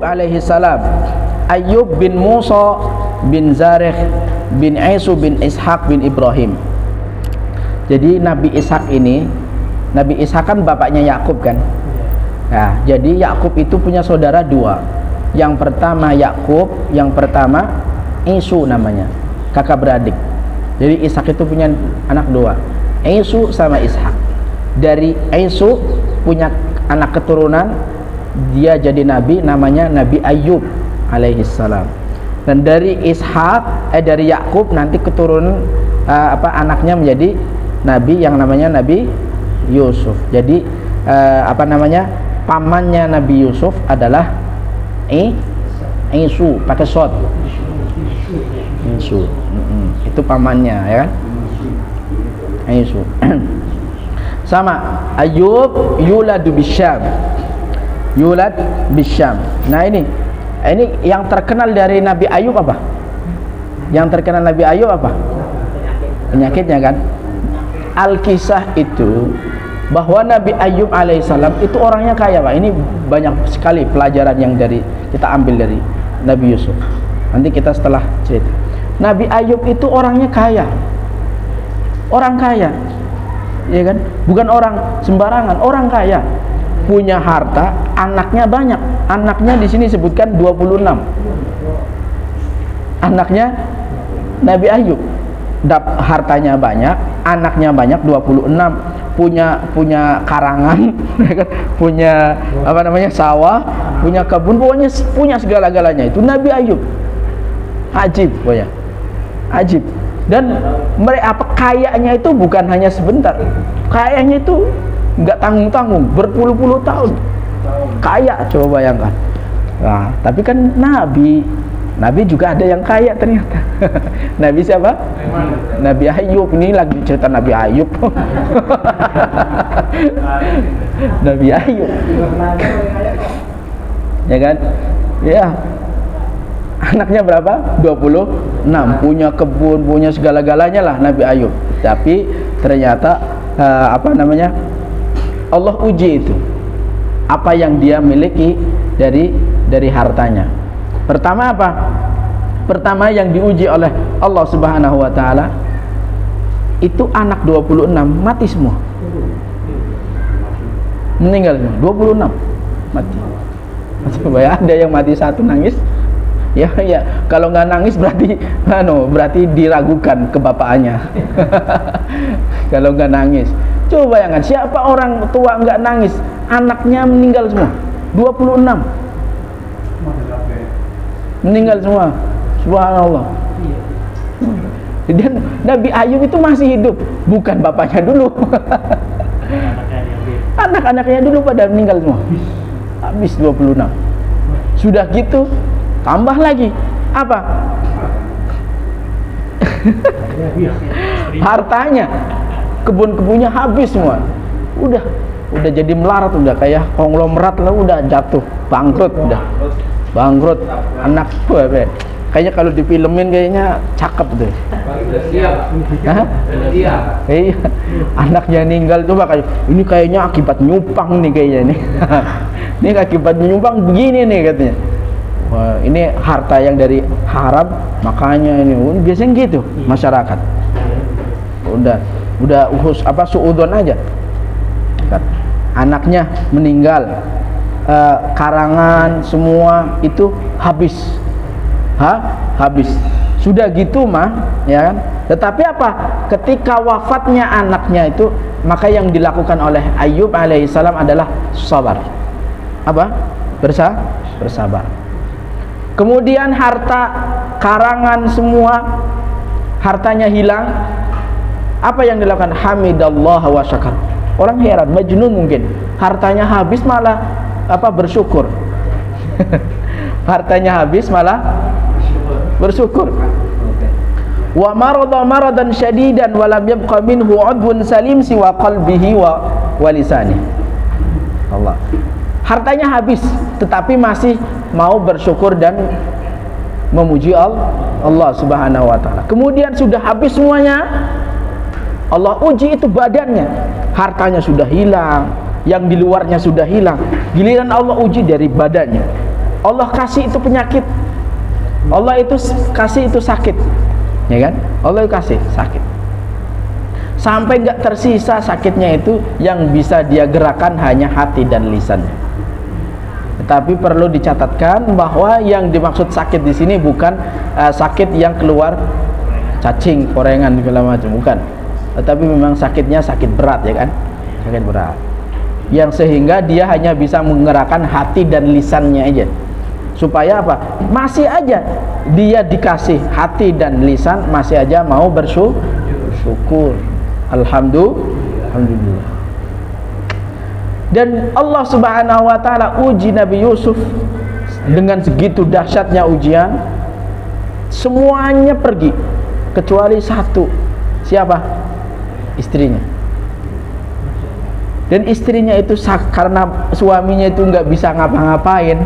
alaihi salam, Ayyub bin Musa bin Zareh bin Isu bin Ishaq bin Ibrahim. Jadi Nabi Ishaq ini, Nabi Ishaq kan bapaknya Yakub kan. Nah, jadi Yakub itu punya saudara dua. Yang pertama Yakub, yang pertama Isu namanya, kakak beradik. Jadi Ishaq itu punya anak dua, Isu sama Ishaq. Dari Isu punya anak keturunan, dia jadi nabi, namanya Nabi Ayyub alaihi salam. Dan dari Ishaq, dari Yakub nanti keturunan anaknya menjadi nabi yang namanya Nabi Yusuf. Jadi pamannya Nabi Yusuf adalah Isu, pakai shot. Isu. Itu pamannya, ya kan? Isu. Sama Ayyub yulad bisyam. Yulad bisyam. Nah, ini yang terkenal dari Nabi Ayyub apa? Yang terkenal Nabi Ayyub apa? Penyakitnya kan? Al-Kisah itu bahwa Nabi Ayyub alaihissalam itu orangnya kaya, Pak. Ini banyak sekali pelajaran yang kita ambil dari Nabi Yusuf. Nanti kita setelah cerita. Nabi Ayyub itu orangnya kaya. Orang kaya. Ya kan? Bukan orang sembarangan, orang kaya. Punya harta, anaknya banyak. Anaknya di sini sebutkan 26. Anaknya Nabi Ayyub. Hartanya banyak, anaknya banyak 26. Punya karangan, punya sawah, punya kebun, pokoknya punya segala-galanya. Itu Nabi Ayyub. Ajib, pokoknya. Ajib. Dan mereka kayanya itu bukan hanya sebentar. Kayanya itu nggak tanggung-tanggung, berpuluh-puluh tahun. Kaya, coba bayangkan. Nah, tapi kan Nabi juga ada yang kaya ternyata. Nabi siapa? Nabi Ayyub. Ini lagi cerita Nabi Ayyub. Nabi Ayyub. Ya kan? Ya. Anaknya berapa? 26. Punya kebun, punya segala-galanya lah Nabi Ayyub. Tapi ternyata Allah uji itu. Apa yang dia miliki dari hartanya. Pertama apa? Pertama yang diuji oleh Allah Subhanahu wa taala itu anak 26 mati semua. Meninggal semua, 26 mati. Coba ya, ada yang mati satu nangis. Ya, kalau nggak nangis berarti diragukan kebapaannya. Kalau nggak nangis, coba bayangkan siapa orang tua nggak nangis, anaknya meninggal semua, 26 meninggal semua, subhanallah. Dan Nabi Ayyub itu masih hidup, bukan bapaknya dulu. Anak-anaknya dulu pada meninggal semua, habis 26. Sudah gitu tambah lagi apa? Hartanya, kebun-kebunnya habis semua. Udah jadi melarat, udah kayak konglomerat lah, udah jatuh, bangkrut, udah bangkrut. Anak kayaknya kalau difilmin kayaknya cakep tuh. Iya, anaknya meninggal tuh kayak ini, kayaknya akibat nyumpang nih kayaknya nih. Ini akibat nyumpang begini nih katanya. Wah, ini harta yang dari haram, makanya ini biasanya gitu masyarakat. Udah suudzon aja. Anaknya meninggal, karangan semua itu habis. Habis. Sudah gitu ya kan? Tetapi apa? Ketika wafatnya anaknya itu, maka yang dilakukan oleh Ayyub alaihissalam adalah sabar. Apa? Bersabar. Kemudian harta karangan semua, hartanya hilang. Apa yang dilakukan? Hamidallah wa syakar. Orang heran, majnun mungkin. Hartanya habis malah bersyukur. Hartanya habis malah bersyukur. Wa marada maradan syadidan wa lam yabqa minhu 'udwun salim siwa qalbihi wa lisanihi. Allah. Hartanya habis, tetapi masih mau bersyukur dan memuji Allah Subhanahu wa taala. Kemudian sudah habis semuanya, Allah uji itu badannya. Hartanya sudah hilang, yang di luarnya sudah hilang. Giliran Allah uji dari badannya. Allah kasih itu penyakit, Allah itu kasih itu sakit, ya kan? Allah itu kasih sakit sampai nggak tersisa sakitnya itu yang bisa dia gerakan hanya hati dan lisannya. Tetapi perlu dicatatkan bahwa yang dimaksud sakit di sini bukan sakit yang keluar cacing, korengan segala macam, bukan. Tetapi memang sakitnya sakit berat, ya kan? Sakit berat. Yang sehingga dia hanya bisa menggerakkan hati dan lisannya aja. Supaya apa? Masih aja dia dikasih hati dan lisan, masih aja mau bersyukur. Alhamdulillah. Dan Allah Subhanahu wa taala uji Nabi Yusuf dengan segitu dahsyatnya ujian, semuanya pergi kecuali satu. Siapa? Istrinya. Dan istrinya itu karena suaminya itu nggak bisa ngapa-ngapain,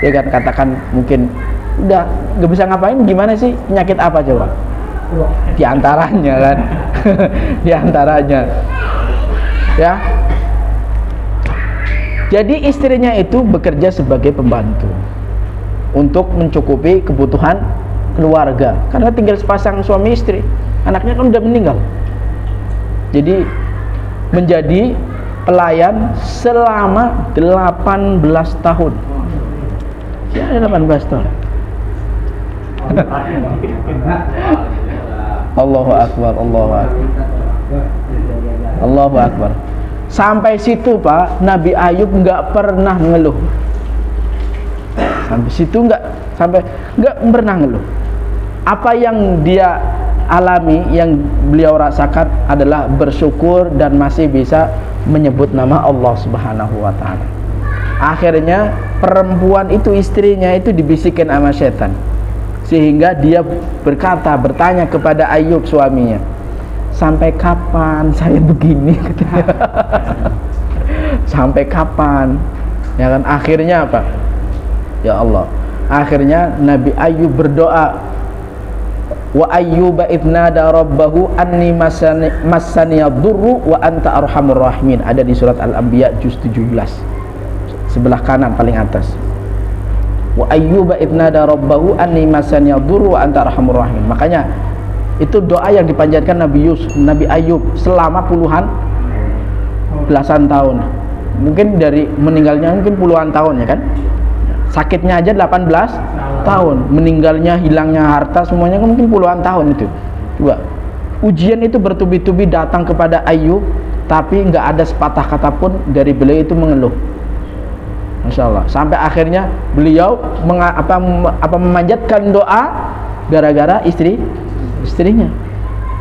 ya kan, katakan mungkin udah nggak bisa ngapain, gimana sih, penyakit apa coba? Di antaranya kan. Di antaranya, ya. Jadi istrinya itu bekerja sebagai pembantu untuk mencukupi kebutuhan keluarga, karena tinggal sepasang suami istri, anaknya kan udah meninggal. Jadi menjadi pelayan selama 18 tahun. Ya, 18 tahun. Allahu Akbar, Allahu Akbar, Allahu Akbar. Sampai situ Pak, Nabi Ayub nggak pernah ngeluh. Sampai situ nggak pernah ngeluh. Apa yang dia alami, yang beliau rasakan adalah bersyukur dan masih bisa menyebut nama Allah Subhanahu wa taala. Akhirnya perempuan itu, istrinya itu, dibisikin sama setan, sehingga dia bertanya kepada Ayub suaminya, sampai kapan saya begini? Sampai kapan? Ya kan, akhirnya apa? Ya Allah, akhirnya Nabi Ayub berdoa, wa ayyuba idnada rabbahu anni massaniyadurru wa anta arhamur rahimin. Ada di surat Al-Anbiya juz 17 sebelah kanan paling atas. Wa ayyuba idnada rabbahu anni massaniyadurru wa anta arhamur rahimin. Makanya itu doa yang dipanjatkan Nabi Ayub selama belasan tahun. Mungkin dari meninggalnya mungkin puluhan tahun, ya kan? Sakitnya aja 18 tahun, meninggalnya, hilangnya harta, semuanya kan mungkin puluhan tahun itu. Coba, ujian itu bertubi-tubi datang kepada Ayub, tapi nggak ada sepatah kata pun dari beliau itu mengeluh. Masya Allah. Sampai akhirnya beliau memanjatkan doa gara-gara istrinya.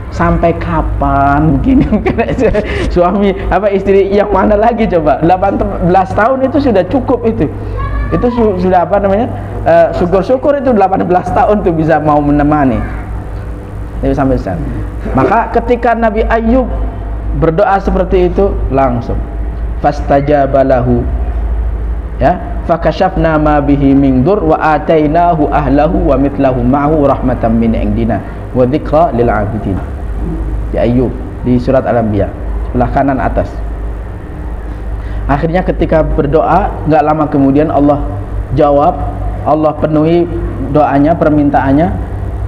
Sampai kapan begini? Suami istri yang mana lagi coba? 18 tahun itu sudah cukup itu. Itu sudah syukur-syukur itu 18 tahun tuh bisa mau menemani. Jadi sampai sana. Maka ketika Nabi Ayub berdoa seperti itu, langsung fastajaba lahu, ya, fakashafna ma bihi min dur wa atainahu ahlahu wa mithlahu ma'hu rahmatan min indina wa dzikra lil 'abidin. Ya Ayub di surat Al-Anbiya sebelah kanan atas. Akhirnya ketika berdoa, nggak lama kemudian Allah jawab, Allah penuhi doanya, permintaannya.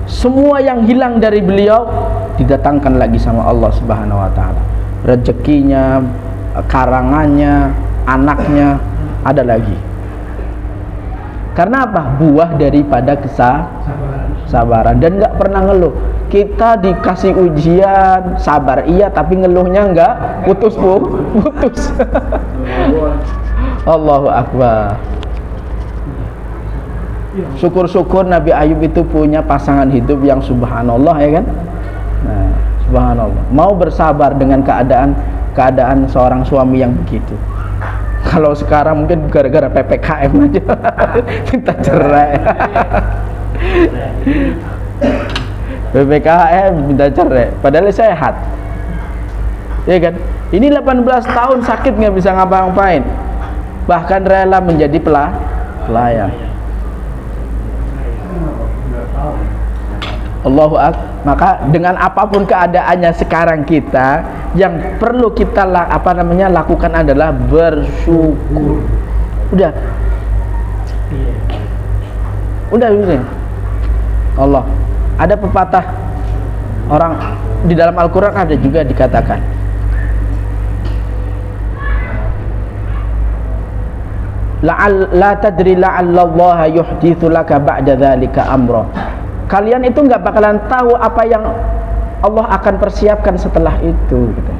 Semua yang hilang dari beliau didatangkan lagi sama Allah Subhanahu wa taala. Rezekinya, karangannya, anaknya ada lagi. Karena apa? Buah daripada kesabaran, dan nggak pernah ngeluh. Kita dikasih ujian, sabar iya, tapi ngeluhnya enggak, putus. Allahu Akbar. Syukur-syukur Nabi Ayub itu punya pasangan hidup yang subhanallah, ya kan? Nah, subhanallah. Mau bersabar dengan keadaan seorang suami yang begitu. Kalau sekarang mungkin gara-gara PPKM aja kita cerai. PPKM minta cerai, padahal sehat, ya kan? Ini 18 tahun sakit nggak bisa ngapa-ngapain, bahkan rela menjadi pelayan. Allahu Akbar. Maka dengan apapun keadaannya sekarang kita, yang perlu kita lakukan adalah bersyukur. Udah. Udah bisa. Allah. Ada pepatah orang di dalam Al-Qur'an ada juga dikatakan. La tadri la'allallaha yuhditsu laka ba'da dzalika amra. Kalian itu nggak bakalan tahu apa yang Allah akan persiapkan setelah itu gitu.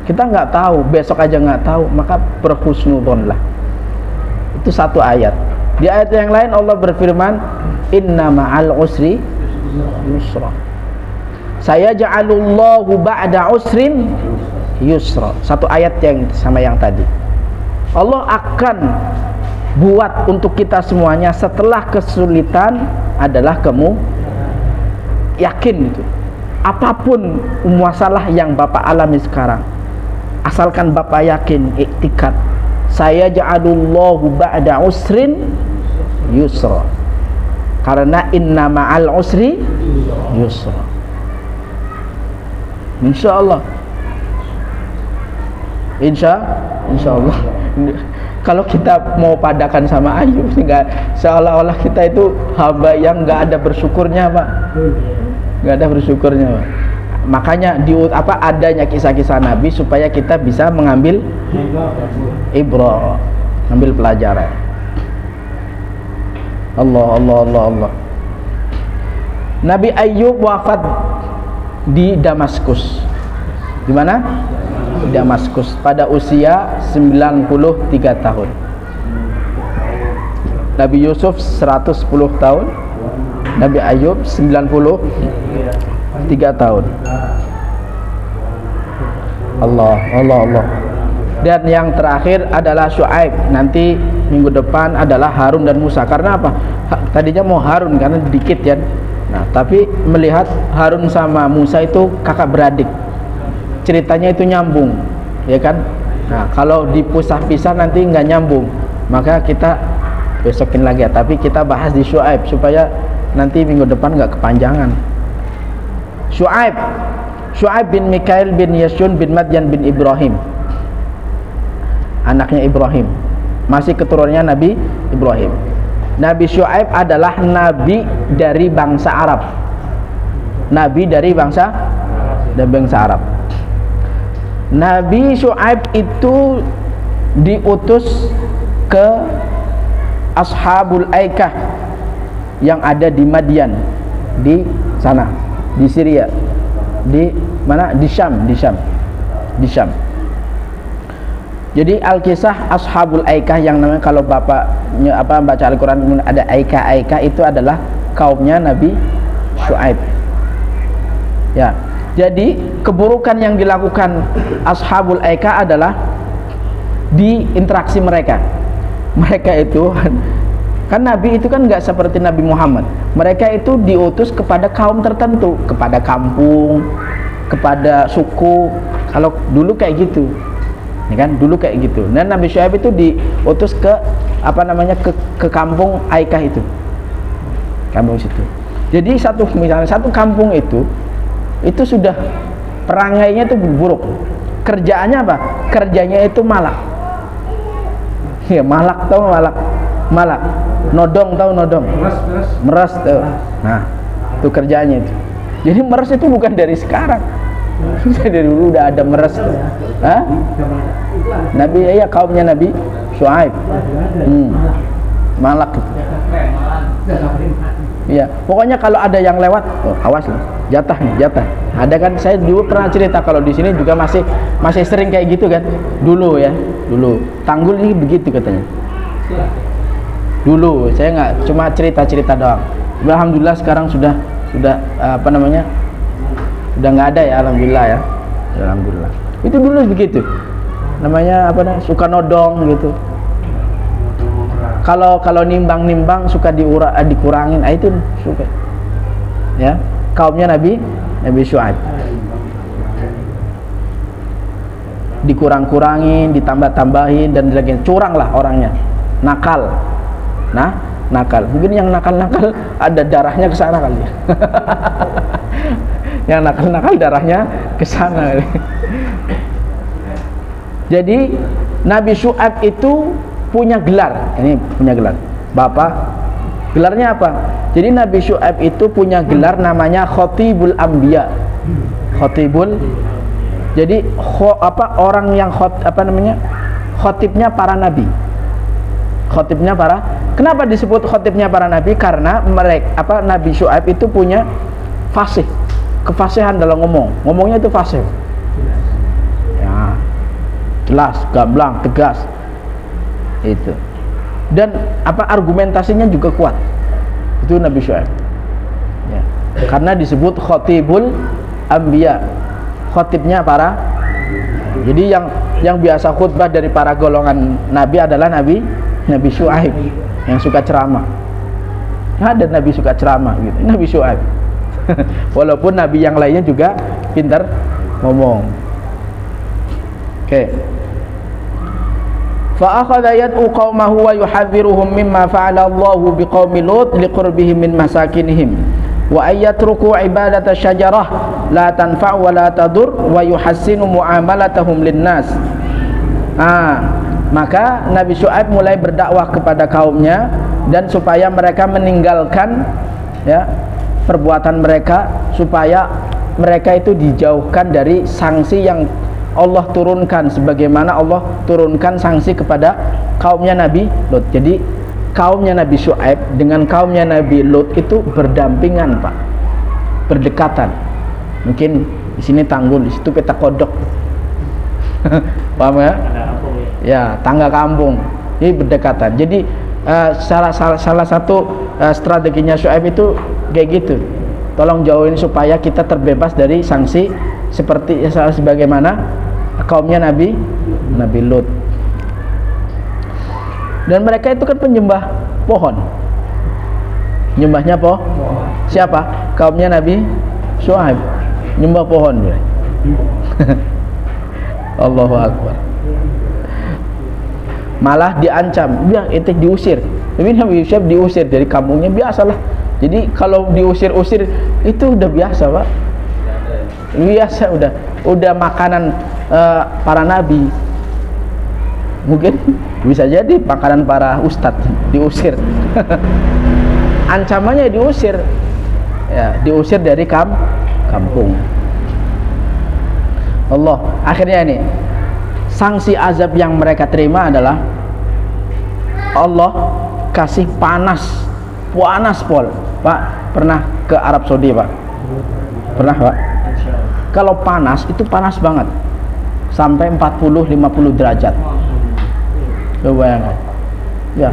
Kita nggak tahu, besok aja nggak tahu, maka berhusnudzon lah. Itu satu ayat. Di ayat yang lain Allah berfirman, inna ma'al usri yusra. Saya ja'alullahu ba'da usrin yusra. Satu ayat yang sama yang tadi. Allah akan buat untuk kita semuanya setelah kesulitan adalah kamu yakin itu. Apapun masalah yang Bapak alami sekarang, asalkan Bapak yakin, iktikad, saya ja'alullahu ba'da usrin yusra. Karena inna ma'al usri yusra. Insyaallah. Insyaallah. Kalau kita mau padakan sama Ayub, seolah-olah kita itu hamba yang nggak ada bersyukurnya, Pak. Nggak ada bersyukurnya, Pak. Makanya adanya kisah-kisah Nabi supaya kita bisa mengambil ibrah, ambil pelajaran. Allah. Nabi Ayub wafat di Damaskus. Di mana? Di Damaskus pada usia 93 tahun. Nabi Yusuf 110 tahun. Nabi Ayub 93 tahun. Allah. Dan yang terakhir adalah Syuaib. Nanti minggu depan adalah Harun dan Musa. Karena apa? Tadinya mau Harun karena dikit ya. Nah, tapi melihat Harun sama Musa itu kakak beradik, ceritanya itu nyambung, ya kan? Nah, kalau dipisah-pisah nanti nggak nyambung, maka kita besokin lagi ya. Tapi kita bahas di Syuaib supaya nanti minggu depan nggak kepanjangan. Syuaib bin Mikail bin Yasyun bin Madyan bin Ibrahim, anaknya Ibrahim, masih keturunannya Nabi Ibrahim. Nabi Syuaib adalah nabi dari bangsa Arab. Nabi dari bangsa Arab. Nabi Syuaib itu diutus ke Ashabul Aikah yang ada di Madian, di sana, di Syria, di mana? Di Syam. Jadi Al-Kisah Ashabul Aikah yang namanya, kalau bapaknya baca Al-Quran ada Aikah itu adalah kaumnya Nabi Syuaib. Ya. Jadi keburukan yang dilakukan Ashabul Aikah adalah di interaksi mereka. Mereka itu kan Nabi itu kan nggak seperti Nabi Muhammad. Mereka itu diutus kepada kaum tertentu, kepada kampung, kepada suku. Kalau dulu kayak gitu. Ya kan, dulu kayak gitu. Dan Nabi Syuaib itu diutus ke ke kampung Aikah itu, kampung situ. Jadi misalnya satu kampung itu sudah perangainya itu buruk. Kerjaannya apa? Kerjanya itu malak. Ya, malak, tahu malak. Nodong, tahu nodong? Meres tahu. Nah, itu kerjaannya itu. Jadi meres itu bukan dari sekarang. Dari dulu udah ada meres tuh. Hah? Kaumnya Nabi Syuaib. Malak gitu. Iya, pokoknya kalau ada yang lewat, awas loh, jatah. Ada kan, saya dulu pernah cerita kalau di sini juga masih sering kayak gitu kan. Dulu. Tanggul ini begitu katanya. Dulu saya nggak cuma cerita doang. Alhamdulillah sekarang sudah udah nggak ada ya, alhamdulillah ya. Alhamdulillah. Itu dulu begitu. Namanya suka nodong gitu. Kalau nimbang suka dikurangin, itu suka. Ya, kaumnya Nabi Syuaib. Dikurang-kurangin, ditambah-tambahin dan lagi curang lah orangnya. Nakal. Nakal. Mungkin yang nakal ada darahnya ke sana kali. Yang nakal darahnya ke sana. Jadi Nabi Syuaib itu punya gelar. Ini punya gelar. Bapak Gelarnya apa? Jadi Nabi Syu'aib itu punya gelar namanya Khatibul Anbiya. Khatibul. Jadi orang yang khatibnya para nabi. Khatibnya para. Kenapa disebut khatibnya para nabi? Karena mereka Nabi Syu'aib itu punya fasih, kefasihan dalam ngomong. Ngomongnya itu fasih. Ya. Jelas, gamblang, tegas. Itu. Dan argumentasinya juga kuat. Itu Nabi Syu'aib. Ya. Karena disebut Khatibul Anbiya. Khatibnya para. Jadi yang biasa khutbah dari para golongan nabi adalah Nabi Syu'aib yang suka ceramah. Ada nabi suka ceramah gitu. Nabi Syu'aib. Walaupun nabi yang lainnya juga pintar ngomong. Oke. Fa akhadha yad'u qaumahu wa yuhadhdhiruhum mimma fa'ala Allahu biqaumi Lut liqurbihim min masakinihim wa ayyatruku ibadata syajarah la tanfa' wa la tadur wa yuhassinu muamalatahum linnas. Maka Nabi Syu'aib mulai berdakwah kepada kaumnya dan supaya mereka meninggalkan ya perbuatan mereka, supaya mereka itu dijauhkan dari sanksi yang Allah turunkan, sebagaimana Allah turunkan sanksi kepada kaumnya Nabi Lut. Jadi kaumnya Nabi Syu'aib dengan kaumnya Nabi Lut itu berdampingan, Pak, berdekatan. Mungkin di sini tanggul, di situ peta kodok. Paham ya? Ya, tangga kampung. Ini berdekatan. Jadi salah satu strateginya Syu'aib itu kayak gitu. Tolong jauhin supaya kita terbebas dari sanksi seperti sebagaimana kaumnya Nabi Lut. Dan mereka itu kan penyembah pohon. Nyembahnya siapa? Kaumnya Nabi Syu'aib. Nyembah pohon dia. Allahu Akbar. Malah diancam, itu diusir. Tapi Nabi Syu'aib diusir dari kampungnya, biasalah. Jadi kalau diusir-usir itu udah biasa, Pak. Biasa, udah makanan para nabi. Mungkin bisa jadi makanan para ustadz, diusir. Ancamannya diusir. Ya, diusir dari kampung. Allah, akhirnya ini sanksi azab yang mereka terima adalah Allah kasih panas pol. Pak, pernah ke Arab Saudi, Pak? Pernah, Pak? Kalau panas itu panas banget, sampai 40-50 derajat. Coba bayangkan. Ya.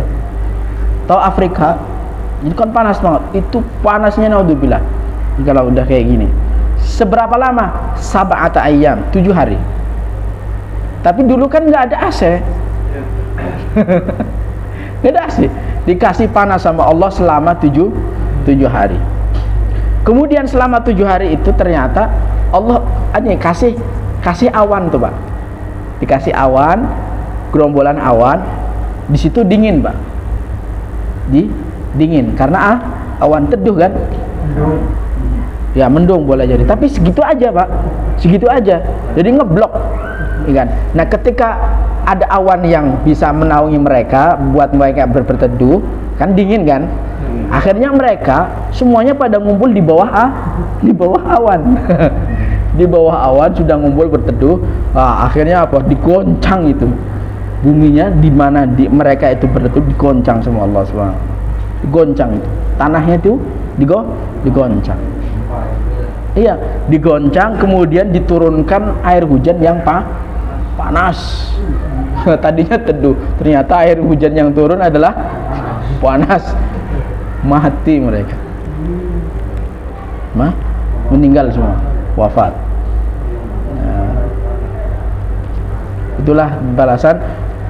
Tahu Afrika itu kan panas banget. Itu panasnya naudzubillah. Kalau udah kayak gini. Seberapa lama? Sab'ata ayyam, 7 hari. Tapi dulu kan nggak ada AC. Nggak ada AC. Dikasih panas sama Allah selama 7 hari. Kemudian selama 7 hari itu ternyata Allah kasih awan tuh, Pak. Dikasih awan, gerombolan awan. Di situ dingin, Pak. Dingin karena awan teduh kan. Ya, mendung boleh jadi. Tapi segitu aja, Pak. Segitu aja. Jadi ngeblok. Kan? Nah, ketika ada awan yang bisa menaungi mereka, buat mereka berteduh, kan dingin kan? Akhirnya mereka semuanya pada ngumpul di bawah awan. Di bawah awan sudah ngumpul berteduh. Akhirnya apa? Digoncang itu. Buminya di mana mereka itu berteduh digoncang sama Allah SWT. Digoncang itu. Tanahnya itu digoncang. Iya, digoncang, kemudian diturunkan air hujan yang panas. Tadinya teduh, ternyata air hujan yang turun adalah panas. Mati mereka. Meninggal semua, wafat. Nah, itulah balasan.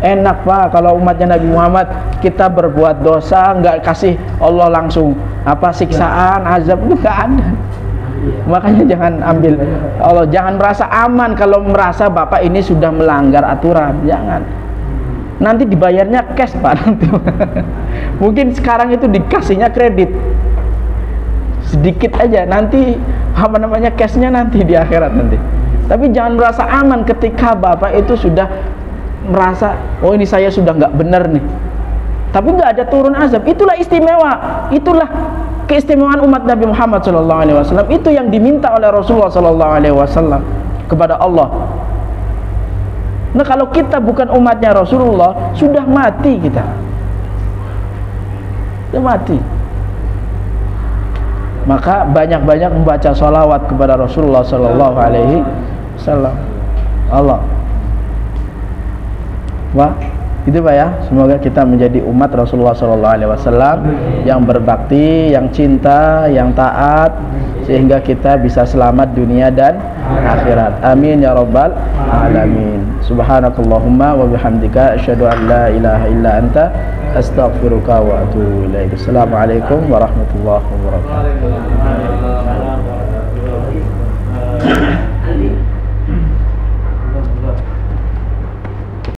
Enak, Pak, kalau umatnya Nabi Muhammad kita berbuat dosa nggak kasih Allah langsung siksaan, azab, itu nggak ada. Makanya jangan ambil Allah, jangan merasa aman kalau merasa Bapak ini sudah melanggar aturan. Jangan. Nanti dibayarnya cash, Pak. Nanti. Mungkin sekarang itu dikasihnya kredit sedikit aja, nanti cashnya nanti di akhirat nanti. Tapi jangan merasa aman ketika Bapak itu sudah merasa, oh ini saya sudah nggak benar nih. tapi nggak ada turun azab. Itulah istimewa, itulah keistimewaan umat Nabi Muhammad SAW. Itu yang diminta oleh Rasulullah SAW kepada Allah. Nah, kalau kita bukan umatnya Rasulullah, sudah mati kita, sudah mati. Maka banyak-banyak membaca salawat kepada Rasulullah SAW. Allah. Wah, itu Pak ya. Semoga kita menjadi umat Rasulullah SAW yang berbakti, yang cinta, yang taat, sehingga kita bisa selamat dunia dan akhirat. Amin ya rabbal alamin. Subhanakallahumma wa bihamdika asyhadu an la ilaha illa anta astaghfiruka wa atubu ilaik. Assalamualaikum warahmatullahi wabarakatuh.